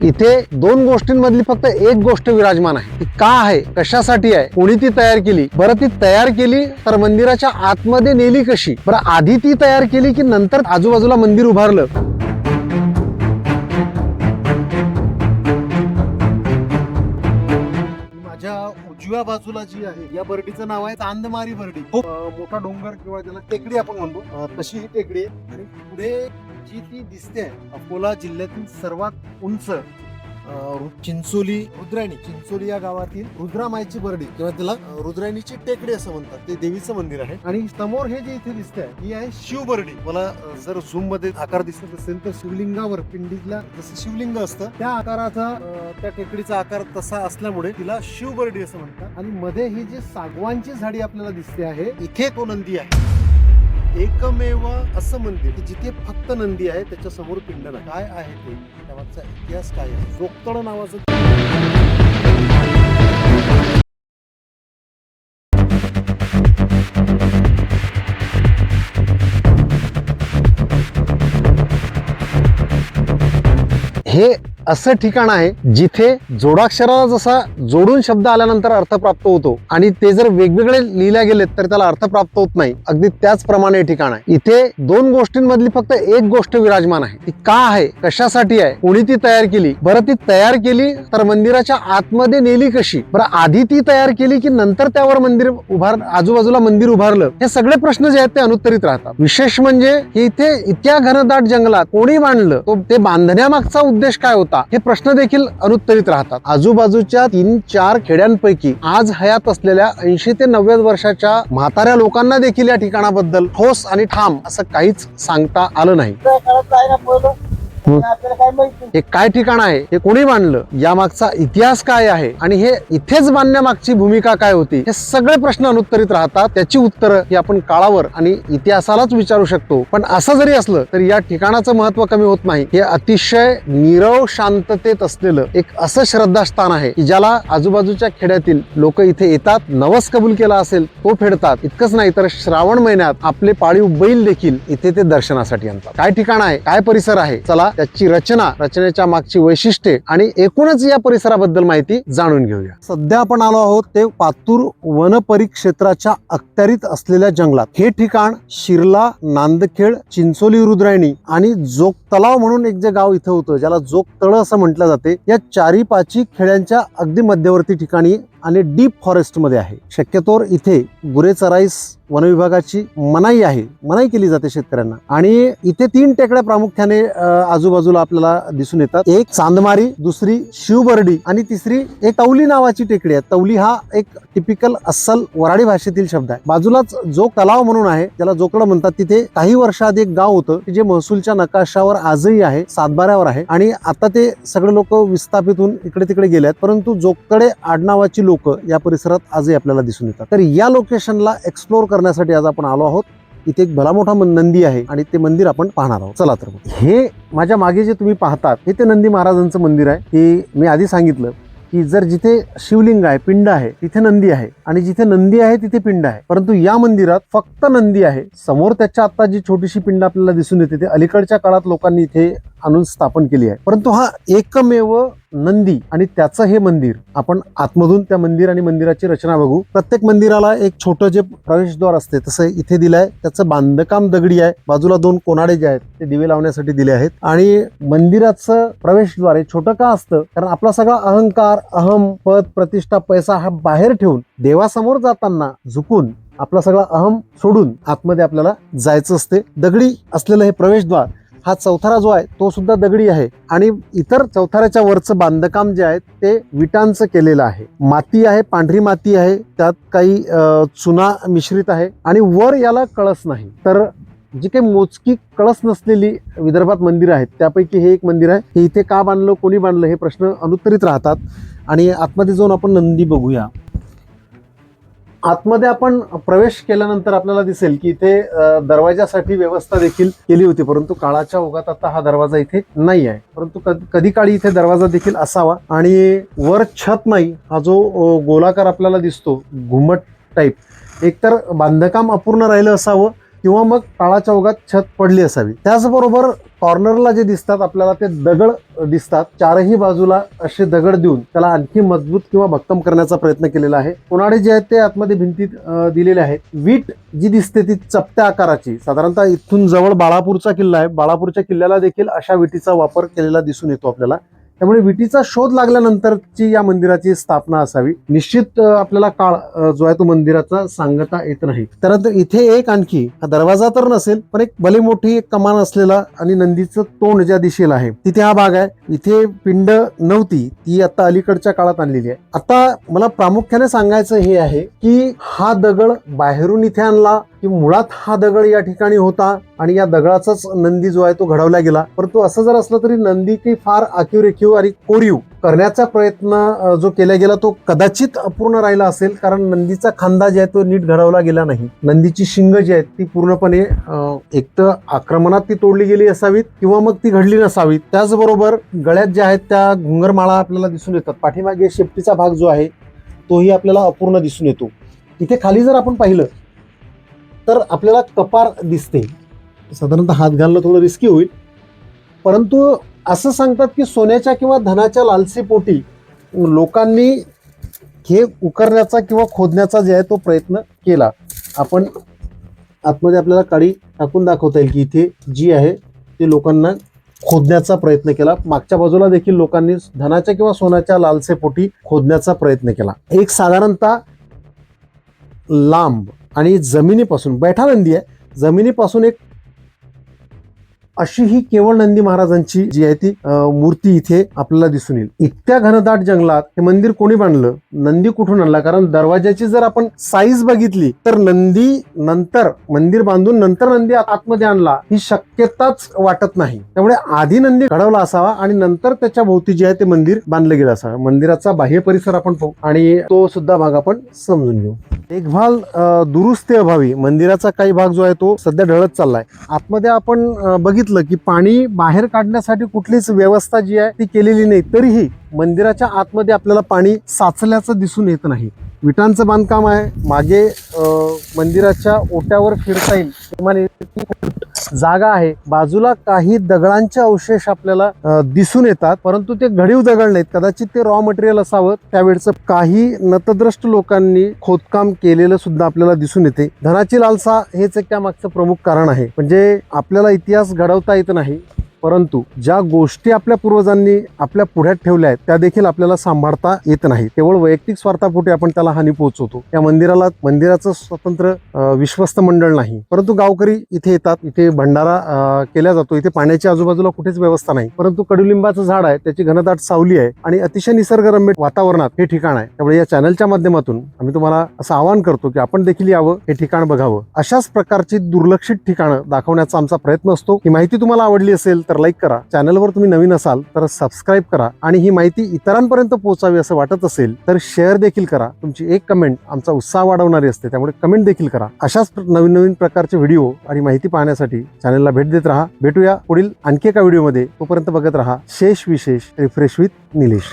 इथे दोन गोष्टींमधली फक्त एक गोष्ट विराजमान आहे. ती का आहे, कशासाठी आहे, कोणी ती तयार केली, बरं ती तयार केली तर मंदिराच्या आतमध्ये नेली कशी, बरं आधी ती तयार केली की नंतर आजूबाजूला मंदिर उभारलं. माझ्या उजव्या बाजूला जी आहे या बर्डीचं नाव आहे चांदमारी बर्डी. खूप मोठा डोंगर किंवा त्याला टेकडी आपण म्हणतो, तशी ही टेकडी आहे. आणि पुढे जी ती दिसते अकोला जिल्ह्यातील सर्वात उंच चिंचोली या गावातील रुद्रामाईची बर्डी किंवा त्याला रुद्राणीची टेकडी असं म्हणतात. ते देवीचं मंदिर आहे. आणि समोर हे जे इथे दिसतंय ही आहे शिवबर्डी. मला जर झूम मध्ये आकार दिसत असेल तर शिवलिंगावर पिंडीला जसं शिवलिंग असतं त्या आकाराचा त्या टेकडीचा आकार तसा असल्यामुळे तिला शिवबर्डी असं म्हणतात. आणि मध्ये ही जी सागवानची झाडी आपल्याला दिसते आहे, इथे तो नंदी आहे. एकमेव असं मंदिर की जिथे फक्त नंदी आहे, त्याच्या समोर पिंड नाही. काय आहे ते, त्यामागचा इतिहास काय आहे? जोगतळ नावाचं हे असं ठिकाण आहे जिथे जोडाक्षराला जसा जोडून शब्द आल्यानंतर अर्थ प्राप्त होतो आणि ते जर वेगवेगळे लिहिल्या गेलेत तर त्याला अर्थ प्राप्त होत नाही. अगदी त्याचप्रमाणे हे ठिकाण आहे. इथे दोन गोष्टींमधली फक्त एक गोष्ट विराजमान आहे. ती का आहे, कशासाठी आहे, कोणी ती तयार केली, बरं ती तयार केली तर मंदिराच्या आतमध्ये नेली कशी, बरं आधी ती तयार केली की नंतर त्यावर मंदिर आजूबाजूला मंदिर उभारलं, हे सगळे प्रश्न जे आहेत ते अनुत्तरित राहतात. विशेष म्हणजे इथे इतक्या घनदाट जंगलात कोणी बांधलं, ते बांधण्यामागचा उद्देश काय होता, हे प्रश्न देखील अनुत्तरित राहतात. आजूबाजूच्या 3-4 खेड्यांपैकी आज हयात असलेल्या 80 ते 90 वर्षाच्या म्हाताऱ्या लोकांना देखील या ठिकाणाबद्दल ठोस आणि ठाम असं काहीच सांगता आलं नाही. हे काय ठिकाण आहे, हे कोणी बांधलं, यामागचा इतिहास काय आहे आणि हे इथेच बांधण्यामागची भूमिका काय होती, हे सगळे प्रश्न अनुत्तरित राहतात. त्याची उत्तरं ही आपण काळावर आणि इतिहासालाच विचारू शकतो. पण असं जरी असलं तरी या ठिकाणाचं महत्व कमी होत नाही. हे अतिशय नीरव शांततेत असलेलं एक असं श्रद्धास्थान आहे की ज्याला आजूबाजूच्या खेड्यातील लोक इथे येतात, नवस कबूल केला असेल तो फेडतात. इतकंच नाही तर श्रावण महिन्यात आपले पाळीव बैल देखील इथे ते दर्शनासाठी आणतात. काय ठिकाण आहे, काय परिसर आहे, चला त्याची रचनेच्या मागची वैशिष्ट्ये आणि एकूणच या परिसराबद्दल माहिती जाणून घेऊया. सध्या आपण आलो आहोत ते पातूर वन परिक्षेत्राच्या अखत्यारीत असलेल्या जंगलात. हे ठिकाण शिरला, नांदखेड, चिंचोली रुद्रायणी आणि जोग तलाव म्हणून एक जे गाव इथं होतं, ज्याला जोग तळ असं म्हटलं जाते, या 4-5 खेड्यांच्या अगदी मध्यवर्ती ठिकाणी आणि डीप फॉरेस्ट मध्ये आहे. शक्यतोवर इथे गुरे चराईस वन विभागाची मनाई केली जाते शेतकऱ्यांना. आणि इथे 3 टेकड्या प्रामुख्याने आजूबाजूला आपल्याला दिसून येतात. एक चांदमारी, दुसरी शिवबर्डी आणि तिसरी एक तौली नावाची टेकडी आहे. तौली हा एक टिपिकल अस्सल वराडी भाषेतील शब्द आहे. बाजूलाच जोग तलाव म्हणून आहे, ज्याला जोकडं म्हणतात. तिथे काही वर्षाआधी एक गाव होतं की जे महसूलच्या नकाशावर आजही आहे, सातबाऱ्यावर आहे. आणि आता ते सगळे लोक विस्थापित होऊन इकडे तिकडे गेलेत, परंतु जोगतडे आडनावाची लोक या परिसरात आजही आपल्याला दिसून येतात. तर या लोकेशनला एक्सप्लोर करण्यासाठी आज आपण आलो आहोत. इथे एक भला मोठा नंदी आहे आणि ते मंदिर आपण पाहणार आहोत. चला तर हे माझ्या मागे जे तुम्ही पाहतात हे ते नंदी महाराजांचं मंदिर आहे. की मी आधी सांगितलं की जर जिथे शिवलिंग आहे, पिंड आहे, तिथे नंदी आहे आणि जिथे नंदी आहे तिथे पिंड आहे. परंतु या मंदिरात फक्त नंदी आहे. समोर त्याच्या आता जी छोटीशी पिंड आपल्याला दिसून येते ते अलीकडच्या काळात लोकांनी इथे आणून स्थापन केली आहे. परंतु हा एकमेव नंदी आणि त्याचं हे मंदिर, आपण आतमधून त्या मंदिर आणि मंदिराची रचना बघू. प्रत्येक मंदिराला एक छोटं जे प्रवेशद्वार असते तसं इथे दिलंय. त्याचं बांधकाम दगडी आहे. बाजूला 2 कोनाडे जे आहेत ते दिवे लावण्यासाठी दिले आहेत. आणि मंदिराचं प्रवेशद्वार हे छोटं का असतं, कारण आपला सगळा अहंकार, अहम, पद, प्रतिष्ठा, पैसा हा बाहेर ठेवून देवासमोर जाताना झुकून आपला सगळा अहम सोडून आतमध्ये आपल्याला जायचं असते. दगडी असलेलं हे प्रवेशद्वार, हा चौथारा जो आहे तो सुद्धा दगडी आहे. आणि इतर चौथाऱ्याच्या वरचं बांधकाम जे आहे ते विटांचं केलेलं आहे. माती आहे, पांढरी माती आहे, त्यात काही चुना मिश्रित आहे आणि वर याला कळस नाही. तर जी काही मोजकी कळस नसलेली विदर्भात मंदिरं आहेत त्यापैकी हे एक मंदिर आहे. हे इथे का बांधलं, कोणी बांधलं, हे प्रश्न अनुत्तरित राहतात. आणि आतमध्ये जाऊन आपण नंदी बघूया. आतमध्ये आपण प्रवेश केल्यानंतर आपल्याला दिसेल की इथे दरवाजासाठी व्यवस्था देखील केली होती, परंतु काळाच्या ओघात आता हा दरवाजा इथे नाही आहे. परंतु कधी काळी इथे दरवाजा देखील असावा. आणि वर छत नाही, हा जो गोलाकार आपल्याला दिसतो घुमट टाईप, एकतर बांधकाम अपूर्ण राहिलं असावं किंवा मग काळाच्या ओघात छत पडली असावी. त्याचबरोबर कॉर्नरला जे दिसतात आपल्याला ते दगड दिसतात. चारही बाजूला असे दगड देऊन त्याला आणखी मजबूत किंवा भक्कम करण्याचा प्रयत्न केलेला आहे. कोनाडे जे आहेत ते आतमध्ये भिंतीत दिलेले आहेत. वीट जी दिसते ती चपट्या आकाराची, साधारणतः इथून जवळ बाळापूरचा किल्ला आहे, बाळापूरच्या किल्ल्याला देखील अशा विटीचा वापर केलेला दिसून येतो आपल्याला. त्यामुळे विटीचा शोध लागल्यानंतरची या मंदिराची स्थापना असावी. निश्चित आपल्याला काळ जो आहे तो मंदिराचा सांगता येत नाही. त्यानंतर इथे एक आणखी हा दरवाजा तर नसेल पण एक भली मोठी एक कमान असलेला आणि नंदीचं तोंड ज्या दिशेला आहे तिथे हा भाग आहे. इथे पिंड नव्हती, ती आता अलीकडच्या काळात आणलेली आहे. आता मला प्रामुख्याने सांगायचं हे आहे की हा दगड बाहेरून इथे आणला की मुळात हा दगड या ठिकाणी होता आणि या दगडाचाच नंदी जो आहे तो घडवला गेला. परंतु असं जर असलं तरी नंदी काही फार आखीव आणि कोरीव करण्याचा प्रयत्न जो केला गेला तो कदाचित अपूर्ण राहिला असेल, कारण नंदीचा खांदा जे आहे तो नीट घडवला गेला नाही. नंदीची शिंग जी आहेत ती पूर्णपणे एक तर आक्रमणात ती तोडली गेली असावीत किंवा मग ती घडली नसावीत. त्याचबरोबर गळ्यात ज्या आहेत त्या घुंगरमाळा आपल्याला दिसून येतात. पाठीमागे शेपटीचा भाग जो आहे तोही आपल्याला अपूर्ण दिसून येतो. इथे खाली जर आपण पाहिलं तर आपल्याला कपार दिसते. साधारणतः हात घालणं थोडं रिस्की होईल, परंतु असं सांगतात की सोन्याच्या किंवा धनाच्या लालसेपोटी लोकांनी हे उकरण्याचा किंवा खोदण्याचा जे आहे तो प्रयत्न केला. आपण आतमध्ये आपल्याला काडी टाकून दाखवता येईल की इथे जी आहे ते लोकांना खोदण्याचा प्रयत्न केला. मागच्या बाजूला देखील लोकांनी धनाच्या किंवा सोन्याच्या लालसेपोटी खोदण्याचा प्रयत्न केला. एक साधारणतः लांब आणि जमिनीपासून बैठा नंदी आहे, जमिनीपासून एक अशी ही केवळ नंदी महाराजांची जी आहे ती मूर्ती इथे आपल्याला दिसून येईल. इतक्या घनदाट जंगलात हे मंदिर कोणी बांधलं, नंदी कुठून आणला? कारण दरवाजाची जर आपण साईज बघितली तर नंदी नंतर मंदिर बांधून नंतर नंदी आतमध्ये आणला ही शक्यताच वाटत नाही. त्यामुळे आधी नंदी घडवला असावा आणि नंतर त्याच्या भोवती जे आहे ते मंदिर बांधलं गेलं असावं. मंदिराचा बाह्य परिसर आपण पाहू आणि तो सुद्धा भाग आपण समजून घेऊ. देखभाल दुरुस्ती अभावी मंदिराचा काही भाग जो आहे तो सध्या ढळत चाललाय. आतमध्ये आपण बघितलं की पाणी बाहेर काढण्यासाठी कुठलीच व्यवस्था जी आहे ती केलेली नाही, तरीही मंदिराच्या आतमध्ये आपल्याला पाणी साचल्याचं दिसून येत नाही. विटांचं बांधकाम आहे. मागे मंदिराच्या ओट्यावर फिरता येईल जागा आहे. बाजूला काही दगडांचे अवशेष आपल्याला दिसून येतात, परंतु ते घडीव दगड नाहीत. कदाचित ते रॉ मटेरियल असावं. त्यावेळचं काही नतद्रष्ट लोकांनी खोदकाम केलेलं सुद्धा आपल्याला दिसून येते. धनाची लालसा हेच एक त्यामागचं प्रमुख कारण आहे. म्हणजे आपल्याला इतिहास घडवता येत नाही, परंतु ज्या गोष्टी आपल्या पूर्वजांनी आपल्या पुढ्यात ठेवल्या आहेत त्या देखील आपल्याला सांभाळता येत नाही. केवळ वैयक्तिक स्वार्थापोटी आपण त्याला हानी पोहोचवतो. या मंदिराचं स्वतंत्र विश्वस्त मंडळ नाही, परंतु गावकरी इथे येतात, इथे भंडारा केला जातो. इथे पाण्याच्या आजूबाजूला कुठेच व्यवस्था नाही, परंतु कडुलिंबाचं झाड आहे, त्याची घनदाट सावली आहे आणि अतिशय निसर्गरम्य वातावरणात हे ठिकाण आहे. त्यामुळे या चॅनलच्या माध्यमातून आम्ही तुम्हाला असं आवाहन करतो की आपण देखील यावं, हे ठिकाण बघावं. अशाच प्रकारची दुर्लक्षित ठिकाणं दाखवण्याचा आमचा प्रयत्न असतो. ही माहिती तुम्हाला आवडली असेल तर लाईक करा. चॅनलवर तुम्ही नवीन असाल तर सबस्क्राईब करा आणि ही माहिती इतरांपर्यंत पोहोचावी असं वाटत असेल तर शेअर देखील करा. तुमची एक कमेंट आमचा उत्साह वाढवणारी असते, त्यामुळे कमेंट देखील करा. अशाच नवीन नवीन प्रकारचे व्हिडिओ आणि माहिती पाहण्यासाठी चॅनलला भेट देत राहा. भेटूया पुढील आणखी एका व्हिडिओमध्ये. तोपर्यंत बघत राहा शेष विशेष रिफ्रेश विथ निलेश.